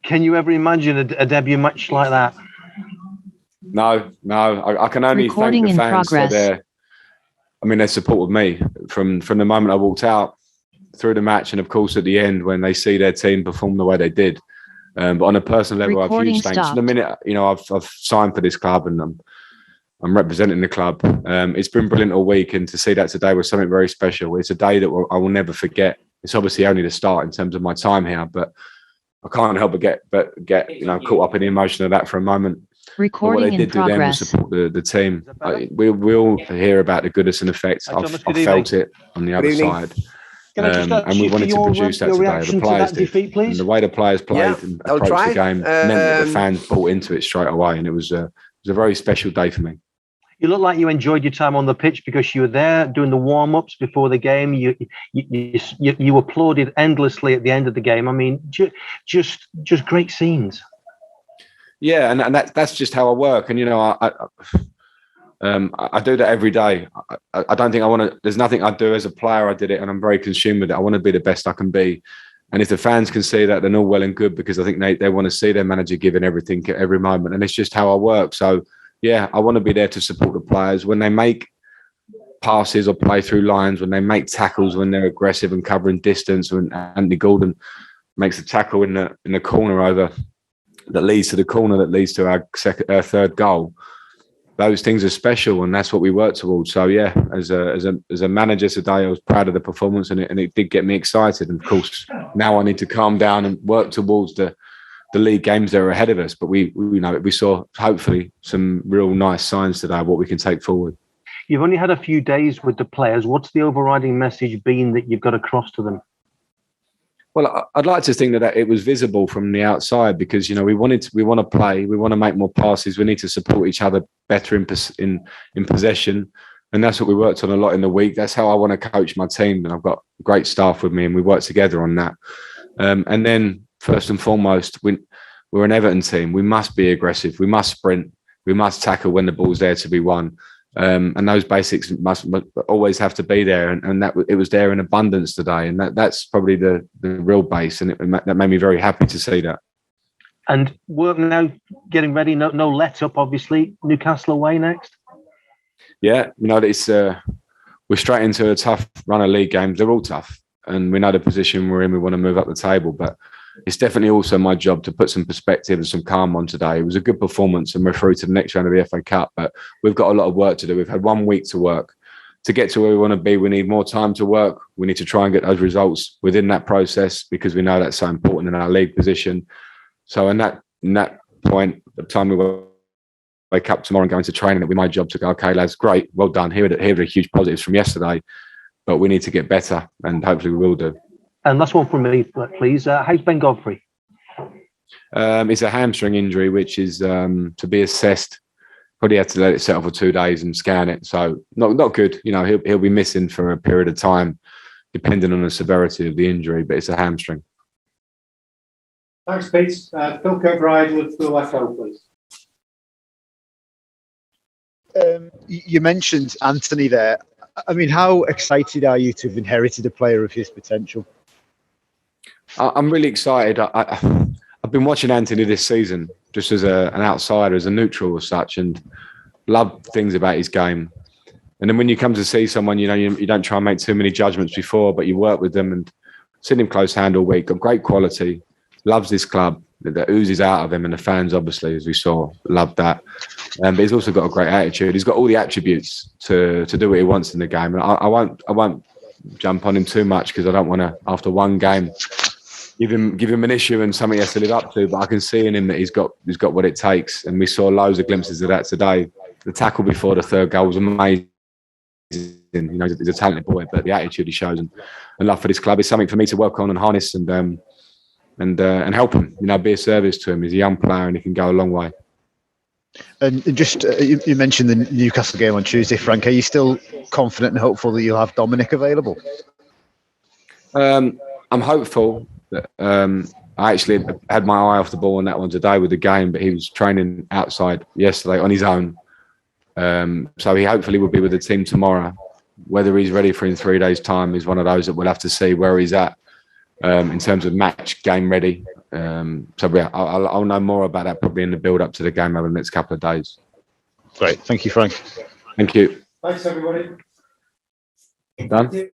Can you ever imagine a debut match like that? No. I can only thank the fans for their support of me from the moment I walked out through the match, and of course at the end when they see their team perform the way they did. But on a personal level, I've huge thanks. The minute I've signed for this club and I'm representing the club. It's been brilliant all week, and to see that today was something very special. It's a day that I will never forget. It's obviously only the start in terms of my time here, but I can't help but get caught up in the emotion of that for a moment. Recording what they did do then was support the team. We all hear about the goodness and effects. I've felt it on the other side. And we wanted to produce that today. The players did. And the way the players played and approached the game meant that the fans bought into it straight away. And it was a very special day for me. You look like you enjoyed your time on the pitch because you were there doing the warm-ups before the game. You applauded endlessly at the end of the game. I mean, just great scenes. Yeah, and that's just how I work. And I do that every day. I don't think I want to. There's nothing I do as a player. I did it, and I'm very consumed with it. I want to be the best I can be. And if the fans can see that, then all well and good, because I think they want to see their manager giving everything at every moment. And it's just how I work. So, yeah, I want to be there to support the players when they make passes or play through lines, when they make tackles, when they're aggressive and covering distance. When Anthony Gordon makes a tackle in the corner over that leads to the corner that leads to our third goal. Those things are special, and that's what we work towards. So yeah, as a manager today, I was proud of the performance, and it did get me excited. And of course, now I need to calm down and work towards the league games that are ahead of us. But we saw hopefully some real nice signs today of what we can take forward. You've only had a few days with the players. What's the overriding message been that you've got across to them? Well, I'd like to think that it was visible from the outside, because we want to play, we want to make more passes, we need to support each other better in possession, and that's what we worked on a lot in the week. That's how I want to coach my team, and I've got great staff with me, and we work together on that. And then first and foremost, we're an Everton team. We must be aggressive. We must sprint. We must tackle when the ball's there to be won. And those basics must always have to be there, and that it was there in abundance today, and that's probably the real base, and that made me very happy to see that. And work now, getting ready. No let up, obviously. Newcastle away next. Yeah, it's we're straight into a tough run of league games. They're all tough, and we know the position we're in. We want to move up the table, but it's definitely also my job to put some perspective and some calm on today. It was a good performance, and we're through to the next round of the FA Cup, but we've got a lot of work to do. We've had 1 week to work. To get to where we want to be, we need more time to work. We need to try and get those results within that process, because we know that's so important in our league position. So in that point, the time we wake up tomorrow and go into training, it'll be my job to go, okay, lads, great, well done. Here are the huge positives from yesterday, but we need to get better, and hopefully we will do. And last one from me, please. How's Ben Godfrey? It's a hamstring injury, which is to be assessed. Probably had to let it settle for 2 days and scan it. So not good. He'll be missing for a period of time, depending on the severity of the injury. But it's a hamstring. Thanks, Pete. Phil Kirkbride with Full Echo, please. You mentioned Anthony there. I mean, how excited are you to have inherited a player of his potential? I'm really excited. I've been watching Anthony this season just as an outsider, as a neutral as such, and love things about his game. And then when you come to see someone, you don't try and make too many judgments before, but you work with them and seen him close hand all week. Got great quality, loves this club. That oozes out of him, and the fans, obviously, as we saw, love that. But he's also got a great attitude. He's got all the attributes to do what he wants in the game. And I won't jump on him too much, because I don't want to, after one game, give him an issue and something he has to live up to. But I can see in him that he's got what it takes, and we saw loads of glimpses of that today. The tackle before the third goal was amazing. He's a talented boy, but the attitude he shows and love for this club is something for me to work on and harness and help him. Be a service to him. He's a young player and he can go a long way. And just you mentioned the Newcastle game on Tuesday, Frank. Are you still confident and hopeful that you'll have Dominic available? I'm hopeful. I actually had my eye off the ball on that one today with the game, but he was training outside yesterday on his own. So he hopefully will be with the team tomorrow. Whether he's ready for in 3 days' time is one of those that we'll have to see where he's at. in terms of match game ready. So yeah, I'll know more about that probably in the build up to the game over the next couple of days. Great. Thank you, Frank. Thank you. Thanks, everybody. Done.